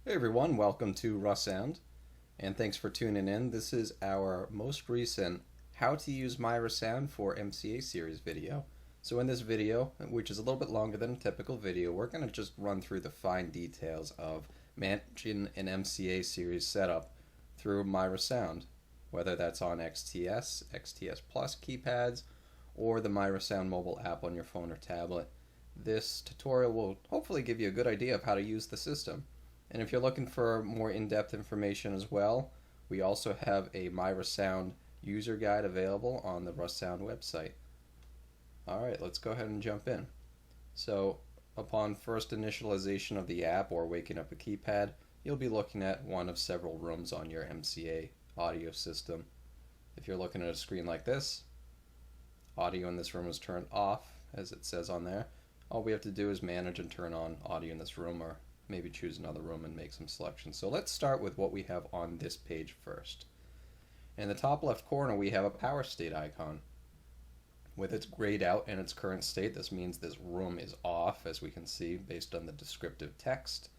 Hey everyone, welcome to Russound, and thanks for tuning in. This is our most recent How to Use MyRussound for MCA-Series video. So in this video, which is a little bit longer than a typical video, we're going to just run through the fine details of managing an MCA-Series setup through MyRussound, whether that's on XTS, XTSPlus keypads, or the MyRussound mobile app on your phone or tablet. This tutorial will hopefully give you a good idea of how to use the system. And if you're looking for more in-depth information as well, we also have a MyRussound user guide available on the Russound website. Alright, let's go ahead and jump in. So, upon first initialization of the app or waking up a keypad, you'll be looking at one of several rooms on your MCA audio system. If you're looking at a screen like this, audio in this room is turned off, as it says on there. All we have to do is manage and turn on audio in this room, or maybe choose another room and make some selections. So let's start with what we have on this page first. In the top left corner we have a power state icon. With its grayed out in its current state, this means this room is off, as we can see based on the descriptive text.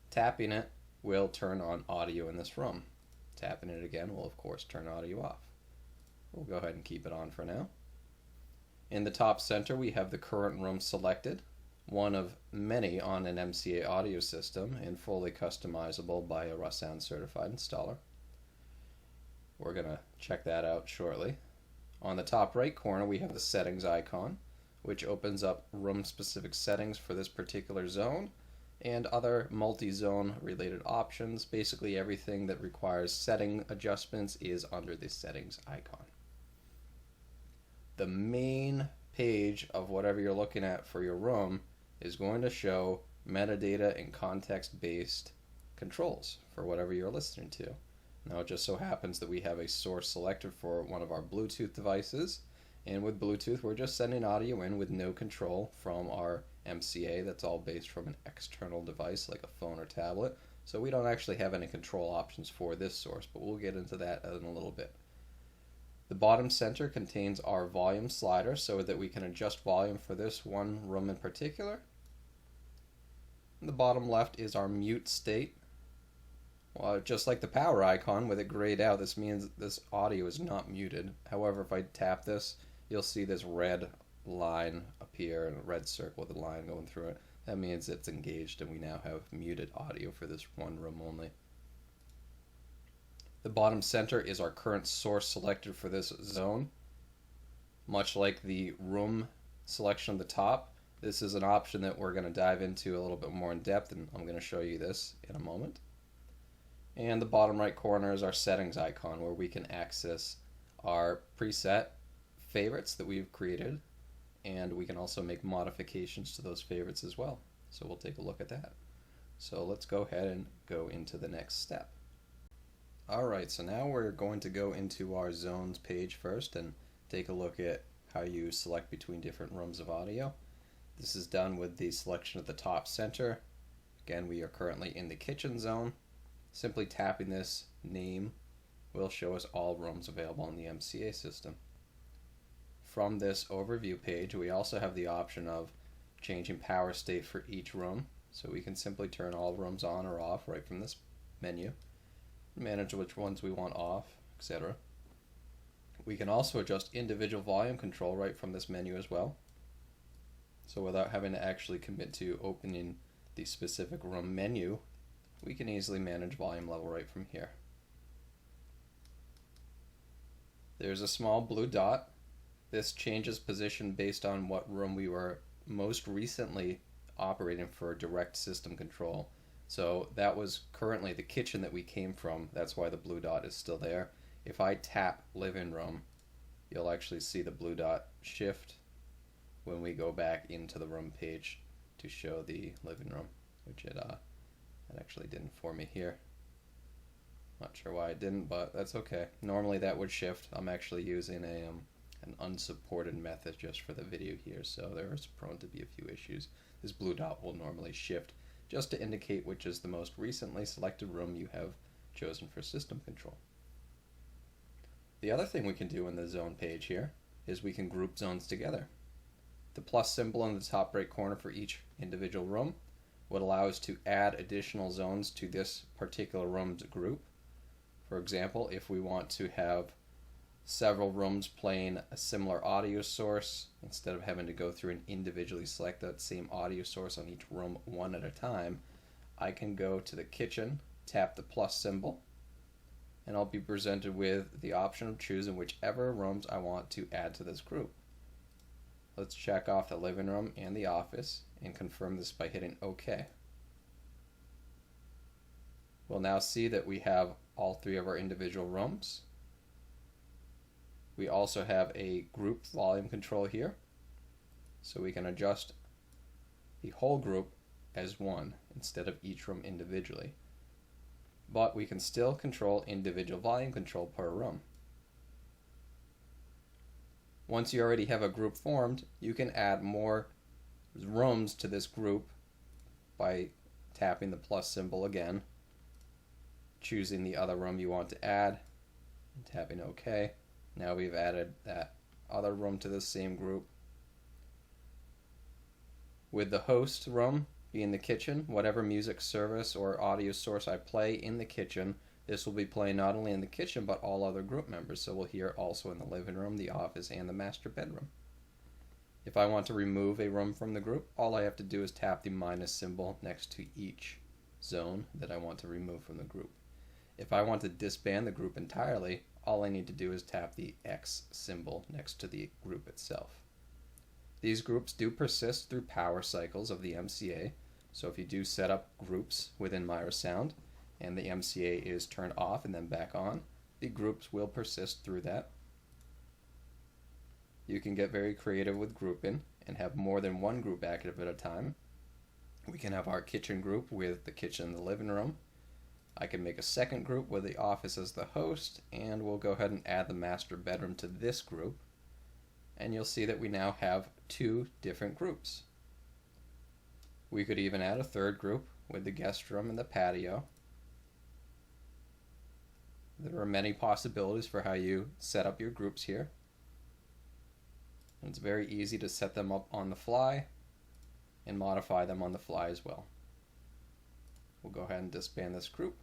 Tapping it will turn on audio in this room. Tapping it again will of course turn audio off. We'll go ahead and keep it on for now. In the top center we have the current room selected, one of many on an MCA audio system and fully customizable by a Russound certified installer. We're going to check that out shortly. On the top right corner we have the settings icon, which opens up room specific settings for this particular zone and other multi-zone related options. Basically everything that requires setting adjustments is under the settings icon. The main page of whatever you're looking at for your room is going to show metadata and context-based controls for whatever you're listening to. Now it just so happens that we have a source selected for one of our Bluetooth devices, and with Bluetooth we're just sending audio in with no control from our MCA. That's all based from an external device like a phone or tablet, so we don't actually have any control options for this source, but we'll get into that in a little bit. The bottom center contains our volume slider so that we can adjust volume for this one room in particular. And the bottom left is our mute state. Well, just like the power icon with it grayed out, this means this audio is not muted. However, if I tap this, you'll see this red line appear and a red circle with a line going through it. That means it's engaged and we now have muted audio for this one room only. The bottom center is our current source selected for this zone. Much like the room selection at the top, this is an option that we're going to dive into a little bit more in depth, and I'm going to show you this in a moment. And the bottom right corner is our settings icon, where we can access our preset favorites that we've created, and we can also make modifications to those favorites as well. So we'll take a look at that. So let's go ahead and go into the next step. Alright, so now we're going to go into our zones page first and take a look at how you select between different rooms of audio. This is done with the selection at the top center. Again, we are currently in the kitchen zone. Simply tapping this name will show us all rooms available on the MCA system. From this overview page, we also have the option of changing power state for each room. So we can simply turn all rooms on or off right from this menu. Manage which ones we want off, etc. We can also adjust individual volume control right from this menu as well. So without having to actually commit to opening the specific room menu, we can easily manage volume level right from here. There's a small blue dot. This changes position based on what room we were most recently operating for direct system control. So that was currently the kitchen that we came from. That's why the blue dot is still there. If I tap living room, you'll actually see the blue dot shift when we go back into the room page to show the living room, which it actually didn't for me here. Not sure why it didn't, but that's okay. Normally that would shift. I'm actually using an unsupported method just for the video here, so there is prone to be a few issues. This blue dot will normally shift just to indicate which is the most recently selected room you have chosen for system control. The other thing we can do in the zone page here is we can group zones together. The plus symbol in the top right corner for each individual room would allow us to add additional zones to this particular room's group. For example, if we want to have several rooms playing a similar audio source, instead of having to go through and individually select that same audio source on each room one at a time, I can go to the kitchen, tap the plus symbol, and I'll be presented with the option of choosing whichever rooms I want to add to this group. Let's check off the living room and the office and confirm this by hitting OK. We'll now see that we have all three of our individual rooms. We also have a group volume control here, so we can adjust the whole group as one instead of each room individually. But we can still control individual volume control per room. Once you already have a group formed, you can add more rooms to this group by tapping the plus symbol again, choosing the other room you want to add, and tapping OK. Now we've added that other room to the same group. With the host room being the kitchen, whatever music service or audio source I play in the kitchen, this will be playing not only in the kitchen but all other group members, so we'll hear it also in the living room, the office, and the master bedroom. If I want to remove a room from the group, all I have to do is tap the minus symbol next to each zone that I want to remove from the group. If I want to disband the group entirely, all I need to do is tap the X symbol next to the group itself. These groups do persist through power cycles of the MCA, so if you do set up groups within MyRussound and the MCA is turned off and then back on, the groups will persist through that. You can get very creative with grouping and have more than one group active at a time. We can have our kitchen group with the kitchen and the living room. I can make a second group with the office as the host, and we'll go ahead and add the master bedroom to this group. And you'll see that we now have two different groups. We could even add a third group with the guest room and the patio. There are many possibilities for how you set up your groups here. And it's very easy to set them up on the fly and modify them on the fly as well. We'll go ahead and disband this group.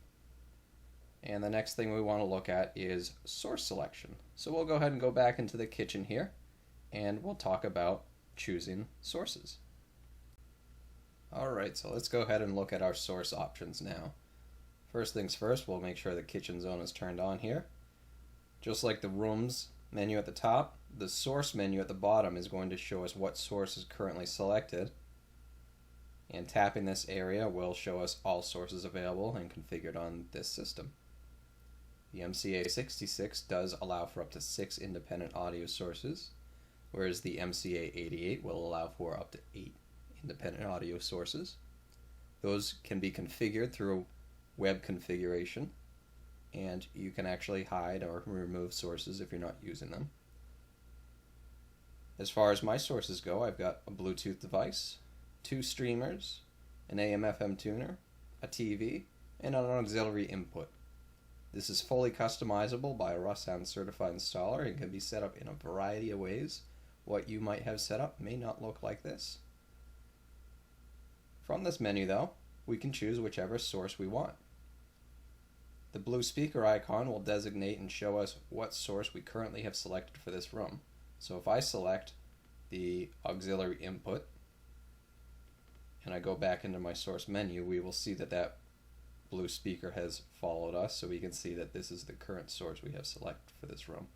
And the next thing we want to look at is source selection. So we'll go ahead and go back into the kitchen here, and we'll talk about choosing sources. Alright, so let's go ahead and look at our source options now. First things first, we'll make sure the kitchen zone is turned on here. Just like the rooms menu at the top, the source menu at the bottom is going to show us what source is currently selected. And tapping this area will show us all sources available and configured on this system. The MCA-66 does allow for up to 6 independent audio sources, whereas the MCA-88 will allow for up to 8 independent audio sources. Those can be configured through web configuration, and you can actually hide or remove sources if you're not using them. As far as my sources go, I've got a Bluetooth device, 2 streamers, an AM/FM tuner, a TV, and an auxiliary input. This is fully customizable by a Russound certified installer and can be set up in a variety of ways. What you might have set up may not look like this. From this menu though, we can choose whichever source we want. The blue speaker icon will designate and show us what source we currently have selected for this room. So if I select the auxiliary input and I go back into my source menu, we will see that that blue speaker has followed us, so we can see that this is the current source we have selected for this room.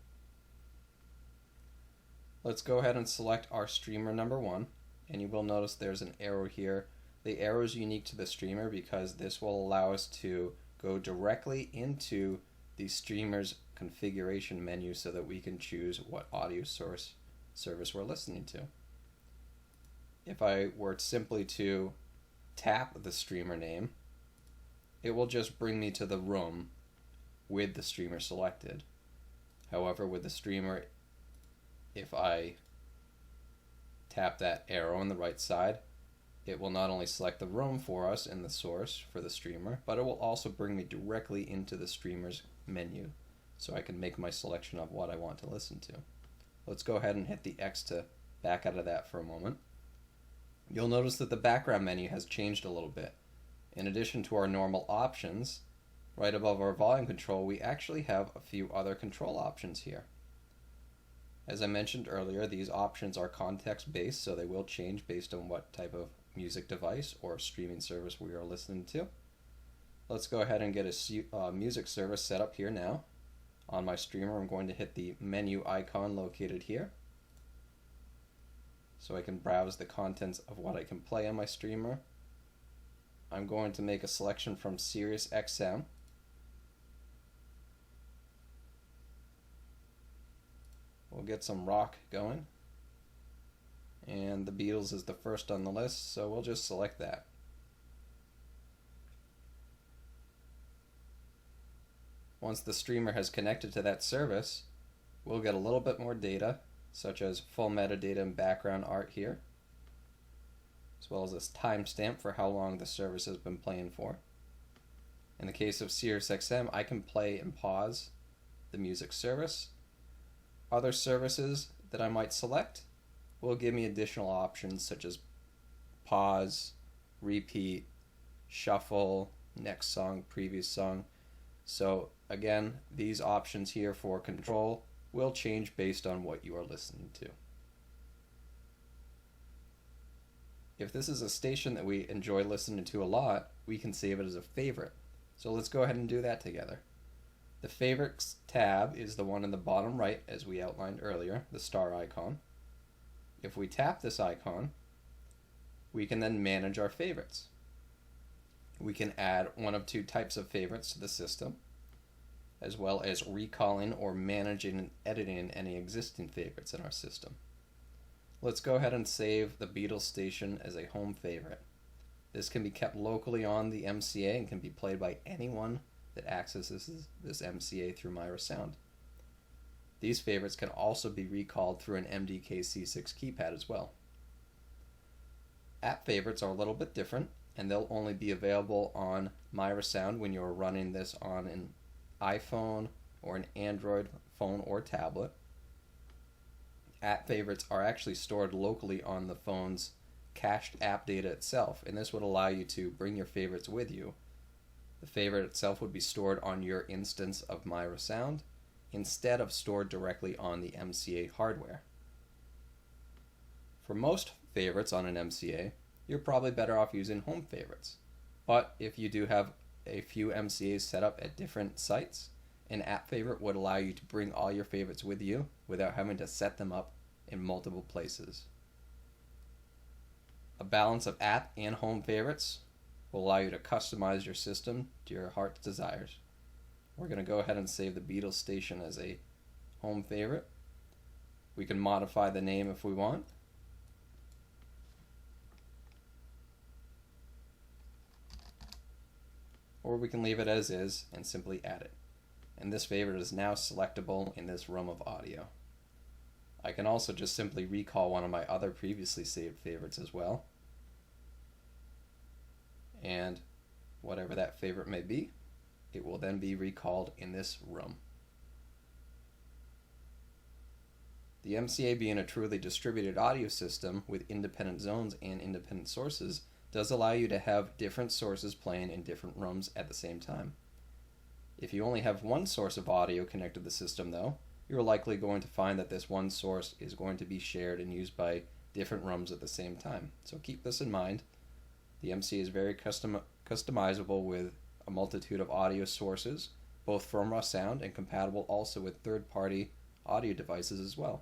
Let's go ahead and select our streamer number 1, and you will notice there's an arrow here. The arrow is unique to the streamer because this will allow us to go directly into the streamer's configuration menu so that we can choose what audio source service we're listening to. If I were simply to tap the streamer name, it will just bring me to the room with the streamer selected. However, with the streamer, if I tap that arrow on the right side, it will not only select the room for us in the source for the streamer, but it will also bring me directly into the streamer's menu, so I can make my selection of what I want to listen to. Let's go ahead and hit the X to back out of that for a moment. You'll notice that the background menu has changed a little bit. In addition to our normal options, right above our volume control, we actually have a few other control options here. As I mentioned earlier, these options are context-based, so they will change based on what type of music device or streaming service we are listening to. Let's go ahead and get a music service set up here now. On my streamer, I'm going to hit the menu icon located here, so I can browse the contents of what I can play on my streamer. I'm going to make a selection from SiriusXM. We'll get some rock going. And the Beatles is the first on the list, so we'll just select that. Once the streamer has connected to that service, we'll get a little bit more data, such as full metadata and background art here, as well as this timestamp for how long the service has been playing for. In the case of SiriusXM, I can play and pause the music service. Other services that I might select will give me additional options such as pause, repeat, shuffle, next song, previous song. So again, these options here for control will change based on what you are listening to. If this is a station that we enjoy listening to a lot, we can save it as a favorite. So let's go ahead and do that together. The Favorites tab is the one in the bottom right, as we outlined earlier, the star icon. If we tap this icon, we can then manage our favorites. We can add one of two types of favorites to the system, as well as recalling or managing and editing any existing favorites in our system. Let's go ahead and save the Beatles station as a home favorite. This can be kept locally on the MCA and can be played by anyone that accesses this MCA through MyRussound. These favorites can also be recalled through an MDK-C6 keypad as well. App favorites are a little bit different, and they'll only be available on MyRussound when you're running this on an iPhone or an Android phone or tablet. App favorites are actually stored locally on the phone's cached app data itself, and this would allow you to bring your favorites with you. The favorite itself would be stored on your instance of MyRussound instead of stored directly on the MCA hardware. For most favorites on an MCA, you're probably better off using home favorites. But if you do have a few MCAs set up at different sites, an app favorite would allow you to bring all your favorites with you without having to set them up in multiple places. A balance of app and home favorites will allow you to customize your system to your heart's desires. We're going to go ahead and save the Beatles station as a home favorite. We can modify the name if we want. Or we can leave it as is and simply add it. And this favorite is now selectable in this room of audio. I can also just simply recall one of my other previously saved favorites as well. And whatever that favorite may be, it will then be recalled in this room. The MCA, being a truly distributed audio system with independent zones and independent sources, does allow you to have different sources playing in different rooms at the same time. If you only have one source of audio connected to the system though, you're likely going to find that this one source is going to be shared and used by different rooms at the same time. So keep this in mind. The MCA is very customizable with a multitude of audio sources, both from Russound and compatible also with third-party audio devices as well.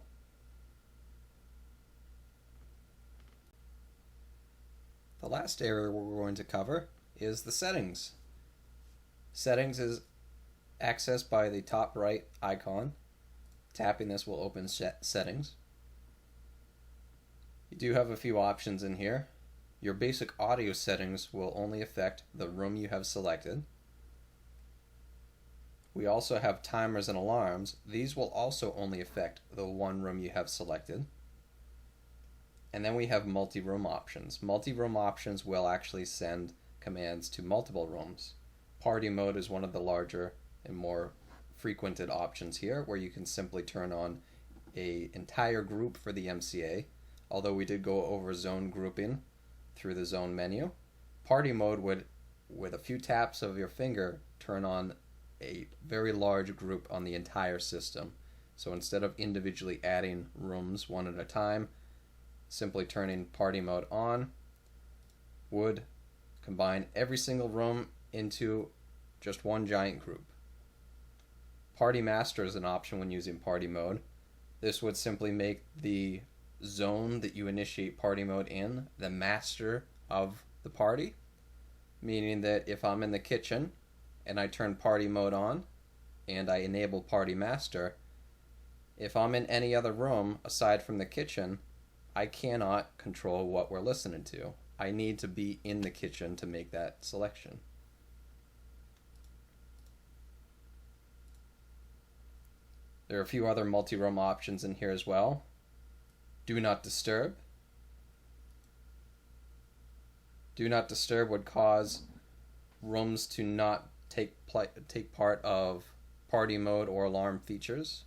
The last area we're going to cover is the settings. Settings is accessed by the top right icon. Tapping this will open settings. You do have a few options in here. Your basic audio settings will only affect the room you have selected. We also have timers and alarms. These will also only affect the one room you have selected. And then we have multi-room options. Multi-room options will actually send commands to multiple rooms. Party mode is one of the larger and more frequented options here, where you can simply turn on an entire group for the MCA. Although we did go over zone grouping, through the zone menu. Party mode would, with a few taps of your finger, turn on a very large group on the entire system. So instead of individually adding rooms one at a time, simply turning party mode on would combine every single room into just one giant group. Party master is an option when using party mode. This would simply make the zone that you initiate party mode in the master of the party, meaning that if I'm in the kitchen and I turn party mode on and I enable party master, if I'm in any other room aside from the kitchen, I cannot control what we're listening to. I need to be in the kitchen to make that selection. There are a few other multi-room options in here as well. Do not disturb. Do not disturb would cause rooms to not take part of party mode or alarm features.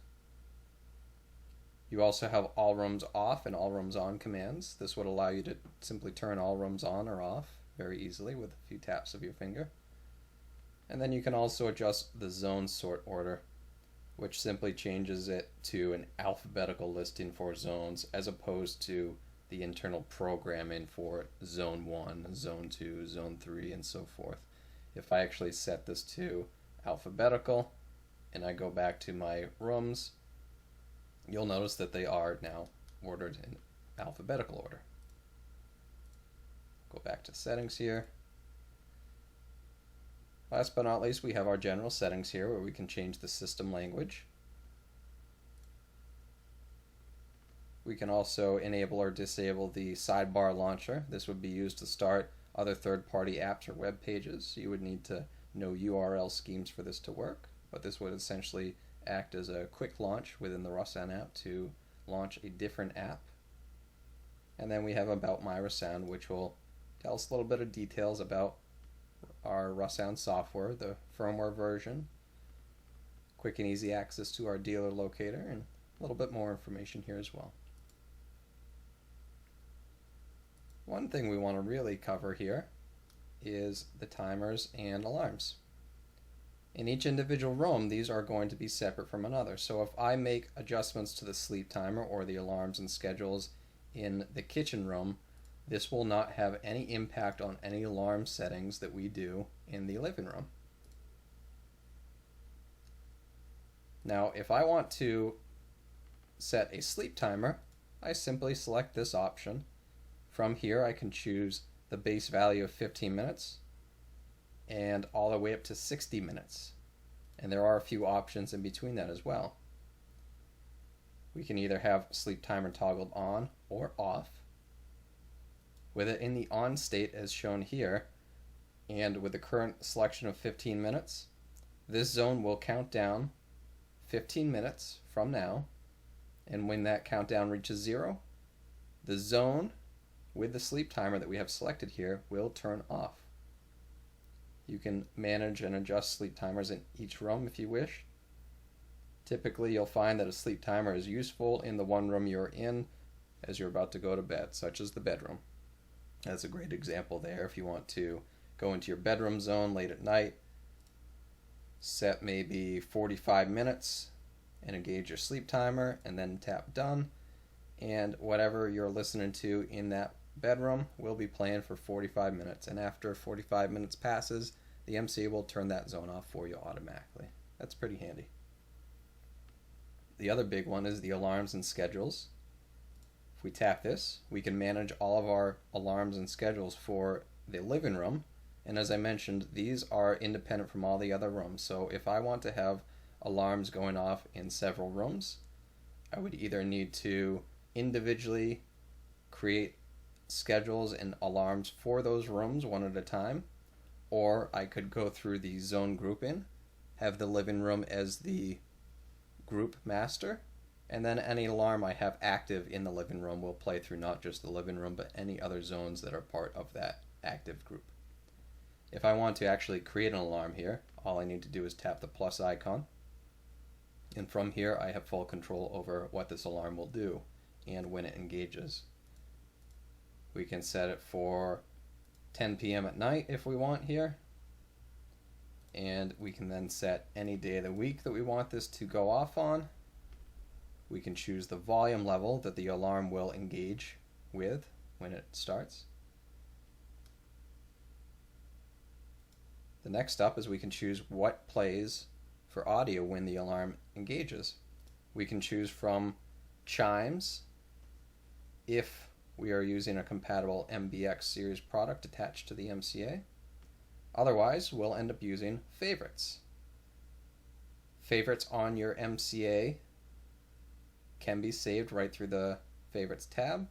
You also have all rooms off and all rooms on commands. This would allow you to simply turn all rooms on or off very easily with a few taps of your finger. And then you can also adjust the zone sort order, which simply changes it to an alphabetical listing for zones as opposed to the internal programming for zone 1, zone 2, zone 3, and so forth. If I actually set this to alphabetical and I go back to my rooms, you'll notice that they are now ordered in alphabetical order. Go back to settings here. Last but not least, we have our general settings here where we can change the system language. We can also enable or disable the sidebar launcher. This would be used to start other third-party apps or web pages. You would need to know URL schemes for this to work, but this would essentially act as a quick launch within the Russound app to launch a different app. And then we have About MyRussound, which will tell us a little bit of details about our Russound software, the firmware version, quick and easy access to our dealer locator, and a little bit more information here as well. One thing we want to really cover here is the timers and alarms. In each individual room, these are going to be separate from another. So if I make adjustments to the sleep timer or the alarms and schedules in the kitchen room, this will not have any impact on any alarm settings that we do in the living room. Now, if I want to set a sleep timer, I simply select this option. From here, I can choose the base value of 15 minutes and all the way up to 60 minutes. And there are a few options in between that as well. We can either have sleep timer toggled on or off. With it in the on state as shown here, and with the current selection of 15 minutes, this zone will count down 15 minutes from now, and when that countdown reaches 0, the zone with the sleep timer that we have selected here will turn off. You can manage and adjust sleep timers in each room if you wish. Typically, you'll find that a sleep timer is useful in the one room you're in as you're about to go to bed, such as the bedroom. That's a great example there. If you want to go into your bedroom zone late at night, set maybe 45 minutes and engage your sleep timer and then tap done, and whatever you're listening to in that bedroom will be playing for 45 minutes, and after 45 minutes passes, the MCA will turn that zone off for you automatically. That's pretty handy. The other big one is the alarms and schedules. If we tap this, we can manage all of our alarms and schedules for the living room, and as I mentioned, these are independent from all the other rooms. So if I want to have alarms going off in several rooms, I would either need to individually create schedules and alarms for those rooms one at a time, or I could go through the zone grouping, have the living room as the group master, and then any alarm I have active in the living room will play through not just the living room but any other zones that are part of that active group. If I want to actually create an alarm here, all I need to do is tap the plus icon, and from here I have full control over what this alarm will do and when it engages. We can set it for 10 p.m. at night if we want here. And we can then set any day of the week that we want this to go off on. We can choose the volume level that the alarm will engage with when it starts. The next up is we can choose what plays for audio when the alarm engages. We can choose from chimes if we are using a compatible MCA-Series product attached to the MCA. Otherwise, we'll end up using favorites. Favorites on your MCA can be saved right through the favorites tab,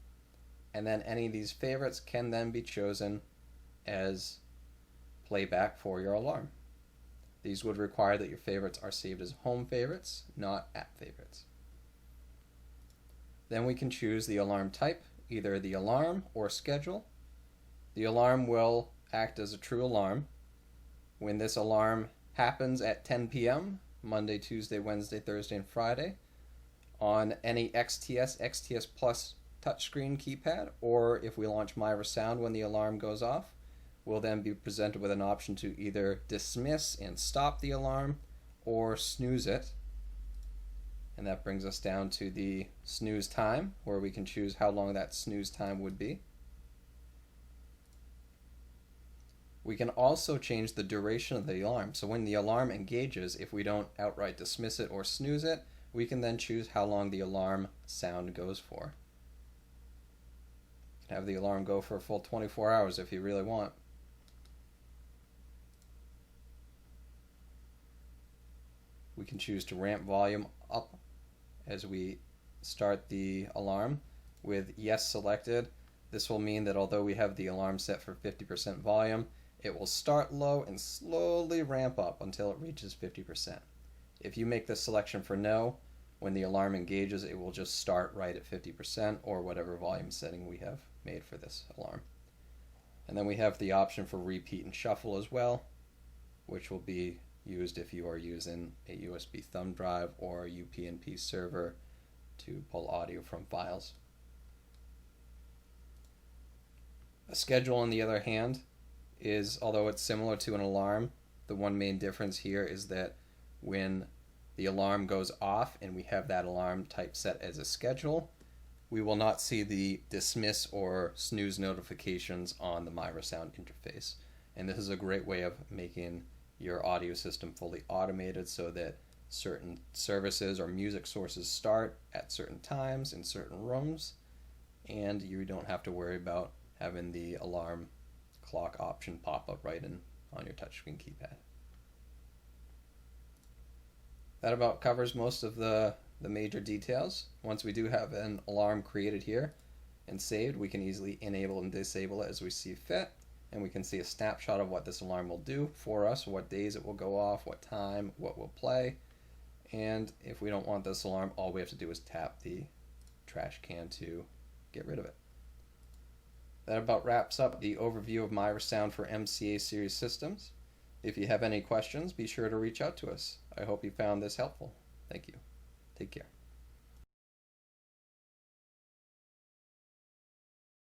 and then any of these favorites can then be chosen as playback for your alarm. These would require that your favorites are saved as home favorites, not app favorites. Then we can choose the alarm type, either the alarm or schedule. The alarm will act as a true alarm. When this alarm happens at 10 p.m., Monday, Tuesday, Wednesday, Thursday, and Friday, on any XTSPlus touchscreen keypad, or if we launch MyRussound when the alarm goes off, we'll then be presented with an option to either dismiss and stop the alarm or snooze it. And that brings us down to the snooze time, where we can choose how long that snooze time would be. We can also change the duration of the alarm. So when the alarm engages, if we don't outright dismiss it or snooze it, we can then choose how long the alarm sound goes for. You can have the alarm go for a full 24 hours if you really want. We can choose to ramp volume up as we start the alarm. With yes selected, this will mean that although we have the alarm set for 50% volume, it will start low and slowly ramp up until it reaches 50%. If you make this selection for no, when the alarm engages, it will just start right at 50% or whatever volume setting we have made for this alarm. And then we have the option for repeat and shuffle as well, which will be used if you are using a USB thumb drive or a UPnP server to pull audio from files. A schedule, on the other hand, is, although it's similar to an alarm, the one main difference here is that when the alarm goes off and we have that alarm type set as a schedule, we will not see the dismiss or snooze notifications on the MyRussound interface. And this is a great way of making your audio system fully automated so that certain services or music sources start at certain times in certain rooms, and you don't have to worry about having the alarm clock option pop up right in on your touchscreen keypad. That about covers most of the major details. Once we do have an alarm created here and saved, we can easily enable and disable it as we see fit, and we can see a snapshot of what this alarm will do for us, what days it will go off, what time, what will play. And if we don't want this alarm, all we have to do is tap the trash can to get rid of it. That about wraps up the overview of MyRussound for MCA-Series systems. If you have any questions, be sure to reach out to us. I hope you found this helpful. Thank you. Take care.